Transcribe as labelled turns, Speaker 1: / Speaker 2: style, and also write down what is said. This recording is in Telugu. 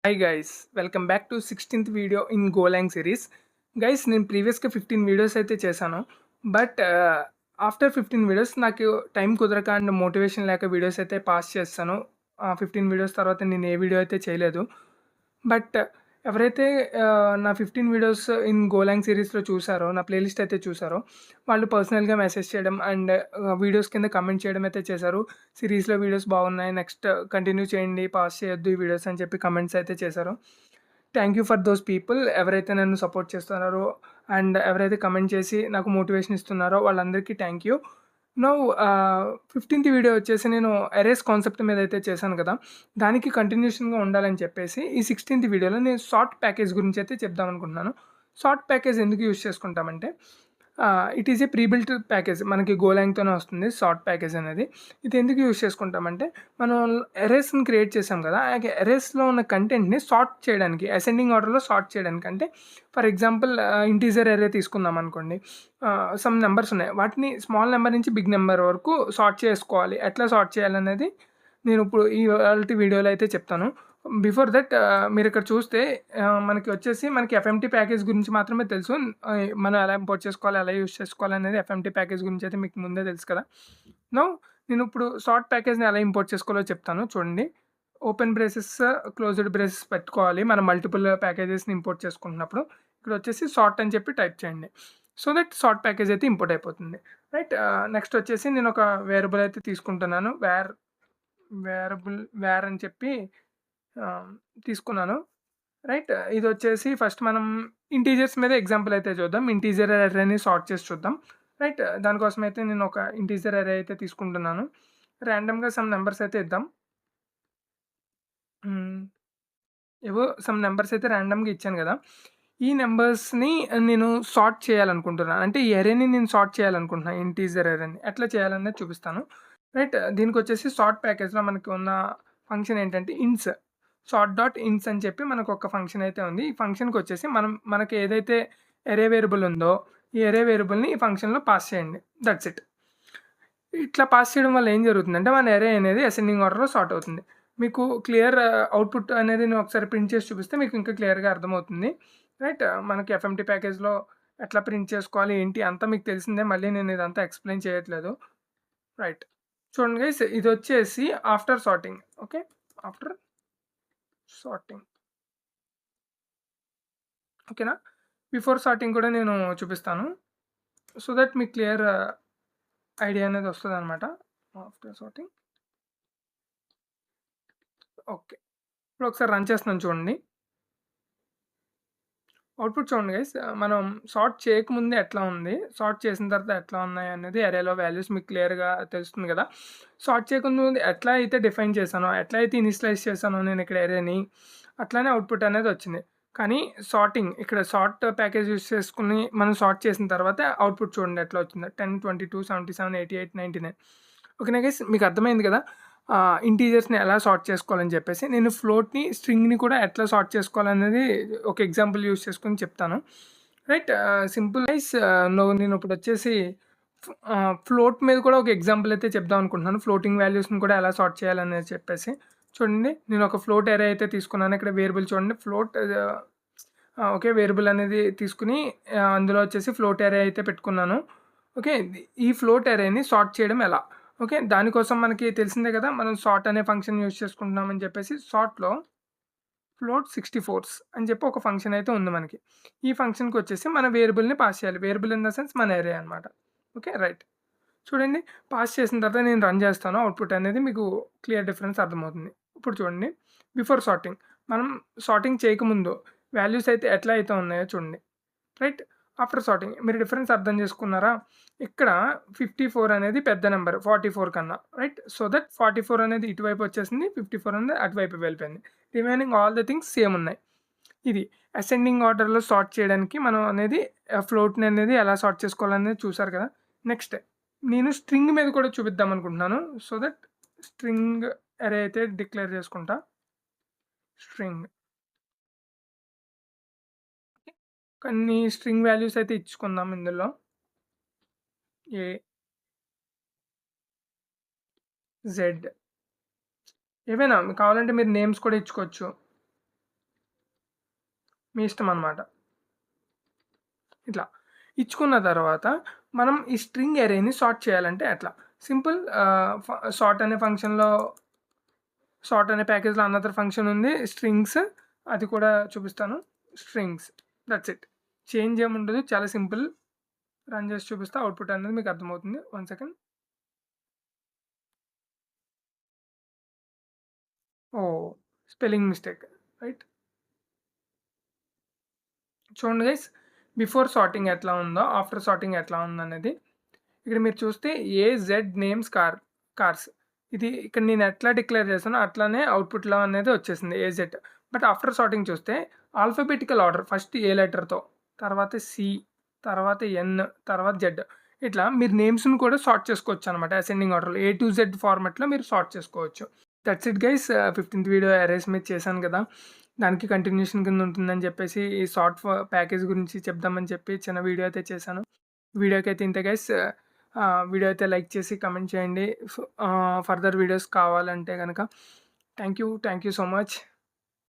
Speaker 1: Hi guys, welcome back to 16th video in Golang series. Guys, నేను ప్రీవియస్గా 15 వీడియోస్ అయితే చేశాను. బట్ ఆఫ్టర్ 15 వీడియోస్ నాకు టైం కుదరక అండ్ మోటివేషన్ లేక వీడియోస్ అయితే పాస్ చేస్తాను. 15 వీడియోస్ తర్వాత నేను ఏ వీడియో అయితే చేయలేదు. బట్ ఎవరైతే నా 15 వీడియోస్ ఇన్ గోలాంగ్ సిరీస్లో చూసారో, నా ప్లేలిస్ట్ అయితే చూసారో, వాళ్ళు పర్సనల్గా మెసేజ్ చేయడం అండ్ వీడియోస్ కింద కమెంట్ చేయడం అయితే చేశారు. సిరీస్లో వీడియోస్ బాగున్నాయి, నెక్స్ట్ కంటిన్యూ చేయండి, పాస్ చేయొద్దు ఈ వీడియోస్ అని చెప్పి కమెంట్స్ అయితే చేశారు. Thank you for those people. ఎవరైతే నన్ను సపోర్ట్ చేస్తున్నారో అండ్ ఎవరైతే కమెంట్ చేసి నాకు మోటివేషన్ ఇస్తున్నారో వాళ్ళందరికీ thank you. Now 15th video వచ్చేసి నేను ఎరేస్ కాన్సెప్ట్ మీద అయితే చేశాను కదా, దానికి కంటిన్యూషన్గా ఉండాలని చెప్పేసి ఈ 16th వీడియోలో నేను షార్ట్ ప్యాకేజ్ గురించి అయితే చెప్దాం అనుకుంటున్నాను. షార్ట్ ప్యాకేజ్ ఎందుకు యూజ్ చేసుకుంటామంటే, it is a pre built package. మనకి గోలాంగ్తోనే వస్తుంది షార్ట్ ప్యాకేజ్ అనేది. ఇది ఎందుకు యూజ్ చేసుకుంటామంటే, మనం ఎరేస్ని క్రియేట్ చేసాం కదా, ఆ ఎరేస్లో ఉన్న కంటెంట్ని సార్ట్ చేయడానికి, అసెండింగ్ ఆర్డర్లో సార్ట్ చేయడానికి. అంటే ఫర్ ఎగ్జాంపుల్ ఇంటీజర్ ఎరే తీసుకుందాం అనుకోండి. సమ్ నెంబర్స్ ఉన్నాయి, వాటిని స్మాల్ నెంబర్ నుంచి బిగ్ నెంబర్ వరకు సార్ట్ చేసుకోవాలి. ఎట్లా సార్ట్ చేయాలనేది నేను ఇప్పుడు ఈ వీడియోలో అయితే చెప్తాను. బిఫోర్ దట్ మీరు ఇక్కడ చూస్తే మనకి ఎఫ్ఎంటీ ప్యాకేజ్ గురించి మాత్రమే తెలుసు. మనం ఎలా ఇంపోర్ట్ చేసుకోవాలి, ఎలా యూజ్ చేసుకోవాలి అనేది ఎఫ్ఎంటీ ప్యాకేజ్ గురించి అయితే మీకు ముందే తెలుసు కదా. నో, నేను ఇప్పుడు షార్ట్ ప్యాకేజ్ని ఎలా ఇంపోర్ట్ చేసుకోవాలో చెప్తాను. చూడండి, ఓపెన్ బ్రేసెస్, క్లోజ్డ్ బ్రేసెస్ పెట్టుకోవాలి మనం మల్టిపుల్ ప్యాకేజెస్ని ఇంపోర్ట్ చేసుకుంటున్నప్పుడు. ఇక్కడ వచ్చేసి షార్ట్ అని చెప్పి టైప్ చేయండి, సో దట్ షార్ట్ ప్యాకేజ్ అయితే ఇంపోర్ట్ అయిపోతుంది. రైట్. నెక్స్ట్ వచ్చేసి నేను ఒక వేరియబుల్ అయితే తీసుకుంటున్నాను. వేర్ అని చెప్పి తీసుకున్నాను. రైట్. ఇది వచ్చేసి ఫస్ట్ మనం ఇంటీజర్స్ మీద ఎగ్జాంపుల్ అయితే చూద్దాం. ఇంటీజర్ అర్రేని సార్ట్ చేసి చూద్దాం. రైట్. దానికోసం అయితే నేను ఒక ఇంటీజర్ అర్రే అయితే తీసుకుంటున్నాను. ర్యాండమ్గా సమ్ నెంబర్స్ అయితే ఇద్దాం. ఏవో సమ్ నెంబర్స్ అయితే ర్యాండమ్గా ఇచ్చాను కదా, ఈ నెంబర్స్ని నేను సార్ట్ చేయాలనుకుంటున్నాను. అంటే ఈ అర్రేని నేను సార్ట్ చేయాలనుకుంటున్నాను, ఇంటీజర్ అర్రేని. ఎట్లా చేయాలనేది చూపిస్తాను. రైట్. దీనికి వచ్చేసి సార్ట్ ప్యాకేజ్లో మనకి ఉన్న ఫంక్షన్ ఏంటంటే ఇన్స్. సార్ట్ డాట్ ఇన్స్ అని చెప్పి మనకు ఒక ఫంక్షన్ అయితే ఉంది. ఈ ఫంక్షన్కి వచ్చేసి మనకి ఏదైతే ఎరే వేరియబుల్ ఉందో, ఈ ఎరే వేరియబుల్ని ఈ ఫంక్షన్లో పాస్ చేయండి. That's it. ఇట్లా పాస్ చేయడం వల్ల ఏం జరుగుతుందంటే, మన ఎరే అనేది అసెండింగ్ ఆర్డర్లో సార్ట్ అవుతుంది. మీకు క్లియర్ అవుట్పుట్ అనేది నేను ఒకసారి ప్రింట్ చేసి చూపిస్తే మీకు ఇంకా క్లియర్గా అర్థమవుతుంది. రైట్. మనకి ఎఫ్ఎంటీ ప్యాకేజ్లో ఎట్లా ప్రింట్ చేసుకోవాలి ఏంటి అంతా మీకు తెలిసిందే, మళ్ళీ నేను ఇదంతా ఎక్స్ప్లెయిన్ చేయట్లేదు. రైట్. చూడండి గైస్, ఇది వచ్చేసి after sorting. Okay, after sorting. ఓకేనా. బిఫోర్ సార్టింగ్ కూడా నేను చూపిస్తాను, సో దట్ మీకు క్లియర్ ఐడియా అనేది వస్తుంది అనమాట. After sorting. ఓకే, ఇప్పుడు ఒకసారి రన్ చేస్తున్నాను చూడండి. అవుట్పుట్ చూడండి గైస్, మనం సార్ట్ చేయకముందే ఎట్లా ఉంది, సార్ట్ చేసిన తర్వాత ఎట్లా ఉన్నాయి అనేది అరేలో వాల్యూస్ మీకు క్లియర్గా తెలుస్తుంది కదా. సార్ట్ చేయకముందు ఎట్లా అయితే డిఫైన్ చేశానో, ఎట్లా అయితే ఇనిషియలైజ్ చేశానో నేను ఇక్కడ అరేని, అట్లానే అవుట్పుట్ అనేది వచ్చింది. కానీ సార్టింగ్, ఇక్కడ సార్ట్ ప్యాకేజ్ యూస్ చేసుకుని మనం సార్ట్ చేసిన తర్వాత అవుట్పుట్ చూడండి ఎట్లా వచ్చిందో. 10, 22, 77, 88, 99. ఓకేనా గైస్, మీకు అర్థమైంది కదా ఇంటీజర్స్ని ఎలా సార్ట్ చేసుకోవాలని చెప్పేసి. నేను ఫ్లోట్ని, స్ట్రింగ్ని కూడా ఎట్లా సార్ట్ చేసుకోవాలనేది ఒక ఎగ్జాంపుల్ యూస్ చేసుకొని చెప్తాను. రైట్. సింపుల్ వైస్ నేను ఇప్పుడు వచ్చేసి ఫ్లోట్ మీద కూడా ఒక ఎగ్జాంపుల్ అయితే చెప్దాం అనుకుంటున్నాను. ఫ్లోటింగ్ వాల్యూస్ని కూడా ఎలా సార్ట్ చేయాలనేది చెప్పేసి. చూడండి, నేను ఒక ఫ్లోట్ ఎరే అయితే తీసుకున్నాను. ఇక్కడ వేరియబుల్ చూడండి, ఫ్లోట్. ఓకే, వేరియబుల్ అనేది తీసుకుని అందులో వచ్చేసి ఫ్లోట్ ఎరే అయితే పెట్టుకున్నాను. ఓకే, ఈ ఫ్లోట్ ఎరేని సార్ట్ చేయడం ఎలా? ఓకే, దానికోసం మనకి తెలిసిందే కదా, మనం సార్ట్ అనే ఫంక్షన్ యూజ్ చేసుకుంటున్నామని చెప్పేసి. సార్ట్లో ఫ్లోట్ 64s అని చెప్పి ఒక ఫంక్షన్ అయితే ఉంది మనకి. ఈ ఫంక్షన్కి వచ్చేసి మన వేరియబుల్ని పాస్ చేయాలి. వేరియబుల్ ఇన్ ద సెన్స్ మన ఎరే అనమాట. Okay, right. చూడండి, పాస్ చేసిన తర్వాత నేను రన్ చేస్తాను. అవుట్పుట్ అనేది మీకు క్లియర్ డిఫరెన్స్ అర్థమవుతుంది. ఇప్పుడు చూడండి, బిఫోర్ సార్టింగ్, మనం సార్టింగ్ చేయకముందు వాల్యూస్ అయితే ఎట్లా అయితే ఉన్నాయో చూడండి. రైట్. ఆఫ్టర్ సార్టింగ్ మీరు డిఫరెన్స్ అర్థం చేసుకున్నారా? ఇక్కడ 54 అనేది పెద్ద నెంబర్ 44 కన్నా. రైట్. సో దట్ 44 అనేది ఇటువైపు వచ్చేసింది, 54 అనేది అటువైపు వెళ్ళిపోయింది. Remaining all the things same ఉన్నాయి. ఇది అసెండింగ్ ఆర్డర్లో సార్ట్ చేయడానికి మనం అనేది ఫ్లోట్ని అనేది ఎలా సార్ట్ చేసుకోవాలనేది చూసారు కదా. నెక్స్ట్ నేను స్ట్రింగ్ మీద కూడా చూపిద్దాం అనుకుంటున్నాను. సో దట్ స్ట్రింగ్ అరే అయితే డిక్లేర్ చేసుకుంటా. స్ట్రింగ్ కొన్ని స్ట్రింగ్ వాల్యూస్ అయితే ఇచ్చుకుందాం ఇందులో. ఏ, జెడ్, ఏవైనా కావాలంటే మీరు నేమ్స్ కూడా ఇచ్చుకోవచ్చు. మీ ఇష్టం అనమాట. ఇట్లా. ఇచ్చుకున్న తర్వాత మనం ఈ స్ట్రింగ్ అరేని సార్ట్ చేయాలంటే ఎట్లా? సింపుల్ సార్ట్ అనే ఫంక్షన్‌లో సార్ట్ అనే ప్యాకేజ్‌లో అనదర్ ఫంక్షన్ ఉంది. స్ట్రింగ్స్ అది కూడా చూపిస్తాను. Strings that's it. చేంజ్ ఏముండదు. చాలా సింపుల్. రన్ చేసి చూపిస్తే అవుట్‌పుట్ అనేది మీకు అర్థమవుతుంది. 1 second. Oh! Spelling mistake. Right. చూడండి గైస్, బిఫోర్ సార్టింగ్ ఎట్లా ఉందో, ఆఫ్టర్ సార్టింగ్ ఎట్లా ఉందనేది. ఇక్కడ మీరు చూస్తే జెడ్ నేమ్స్ కార్స్. ఇది ఇక్కడ నేను ఎట్లా డిక్లేర్ చేశానో అట్లానే అవుట్‌పుట్‌లో అనేది వచ్చేసింది ఏజెడ్. బట్ ఆఫ్టర్ సార్టింగ్ చూస్తే ఆల్ఫాబెటికల్ ఆర్డర్ ఫస్ట్ ఏ లెటర్‌తో, తర్వాత సి, తర్వాత ఎన్, తర్వాత జెడ్. ఇట్లా మీరు నేమ్స్‌ని కూడా సార్ట్ చేసుకోవచ్చనమాట. అసెండింగ్ ఆర్డర్‌లో ఏ-జెడ్ ఫార్మాట్‌లో మీరు సార్ట్ చేసుకోవచ్చు. That's it guys. 15థ్ వీడియో అరేస్ మీద చేశాను కదా! దానికి కంటిన్యూషన్ కింద ఉంటుందని చెప్పేసి ఈ సార్ట్ ప్యాకేజ్ గురించి చెప్దామని చెప్పి చిన్న వీడియో అయితే చేశాను. వీడియోకైతే ఇంతే గైస్. వీడియో అయితే లైక్ చేసి కామెంట్ చేయండి. ఫర్దర్ వీడియోస్ కావాలంటే గనక. Thank you so much.